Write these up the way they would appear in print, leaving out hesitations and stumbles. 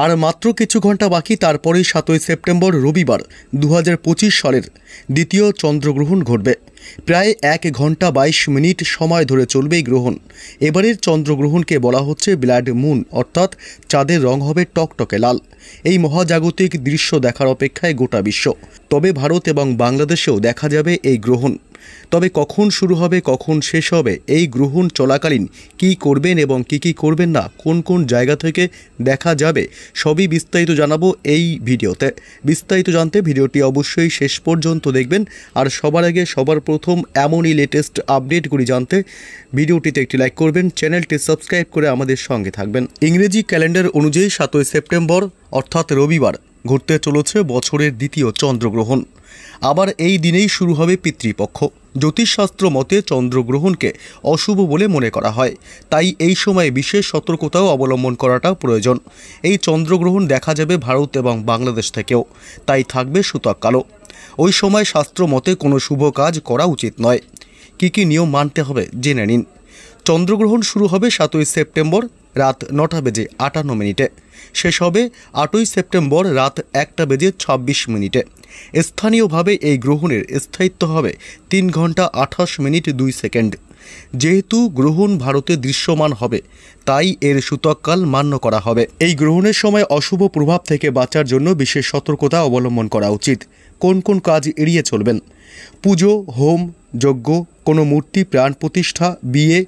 আর মাত্র কিছু ঘন্টা বাকি, তারপরেই 7ই সেপ্টেম্বর রবিবার 2025 সালের দ্বিতীয় চন্দ্রগ্রহণ ঘটবে। প্রায় 1 ঘন্টা 22 মিনিট সময় ধরে চলবে এই গ্রহণ। এবারের চন্দ্রগ্রহণকে বলা হচ্ছে ব্লাড মুন, অর্থাৎ চাঁদের রং হবে টকটকে লাল। এই মহাজাগতিক দৃশ্য দেখার অপেক্ষায় গোটা বিশ্ব। তবে ভারত এবং বাংলাদেশেও দেখা যাবে এই গ্রহণ। তবে কখন শুরু হবে, কখন শেষ হবে, এই গ্রহণ চলাকালীন কী করবেন এবং কী করবেন না, কোন কোন জায়গা থেকে দেখা যাবে, সবই বিস্তারিত জানাবো এই ভিডিওতে। বিস্তারিত জানতে ভিডিওটি অবশ্যই শেষ পর্যন্ত দেখবেন। আর সবার আগে সবার প্রথম এমনই লেটেস্ট আপডেটগুলি জানতে ভিডিওটিতে একটি লাইক করবেন, চ্যানেলটি সাবস্ক্রাইব করে আমাদের সঙ্গে থাকবেন। ইংরেজি ক্যালেন্ডার অনুযায়ী 7ই সেপ্টেম্বর অর্থাৎ রবিবার ঘটতে চলেছে বছরের দ্বিতীয় চন্দ্রগ্রহণ। আবার এই দিনেই শুরু হবে পিতৃপক্ষ। জ্যোতিষশাস্ত্র মতে চন্দ্রগ্রহণকে অশুভ বলে মনে করা হয়, তাই এই সময়ে বিশেষ সতর্কতাও অবলম্বন করাটা প্রয়োজন। এই চন্দ্রগ্রহণ দেখা যাবে ভারত এবং বাংলাদেশ থেকেও, তাই থাকবে সূতক কালো। ওই সময় শাস্ত্র মতে কোনো শুভ কাজ করা উচিত নয়। কী নিয়ম মানতে হবে জেনে নিন। চন্দ্রগ্রহণ শুরু হবে 7ই সেপ্টেম্বর রাত 9:58 শেষ হবে 8ই সেপ্টেম্বর রাত 1:26 স্থানীয়ভাবে এই গ্রহণের স্থায়িত্ব হবে 3 ঘন্টা 28 মিনিট 2 সেকেন্ড। যেহেতু গ্রহণ ভারতে দৃশ্যমান হবে, তাই এর সূতককাল মান্য করা হবে। এই গ্রহণের সময় অশুভ প্রভাব থেকে বাঁচার জন্য বিশেষ সতর্কতা অবলম্বন করা উচিত। কোন কোন কাজ এড়িয়ে চলবেন? পুজো, হোম, যজ্ঞ, কোনো মূর্তি প্রাণ প্রতিষ্ঠা, বিয়ে,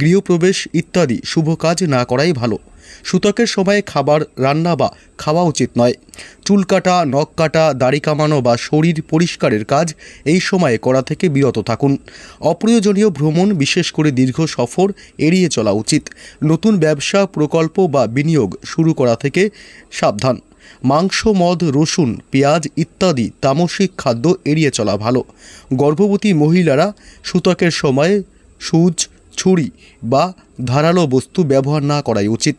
গৃহপ্রবেশ ইত্যাদি শুভ কাজ না করাই ভালো। সূতকের সময়ে খাবার রান্না বা খাওয়া উচিত নয়। চুল কাটা, নখ কাটা, দাড়ি কামানো বা শরীর পরিষ্কারের কাজ এই সময়ে করা থেকে বিরত থাকুন। অপ্রয়োজনীয় ভ্রমণ, বিশেষ করে দীর্ঘ সফর এড়িয়ে চলা উচিত। নতুন ব্যবসা, প্রকল্প বা বিনিয়োগ শুরু করা থেকে সাবধান। মাংস, মদ, রসুন, পেঁয়াজ ইত্যাদি তামসিক খাদ্য এড়িয়ে চলা ভালো। গর্ভবতী মহিলারা সূতকের সময়ে সূচ, ছুরি বা ধারালো বস্তু ব্যবহার না করাই উচিত।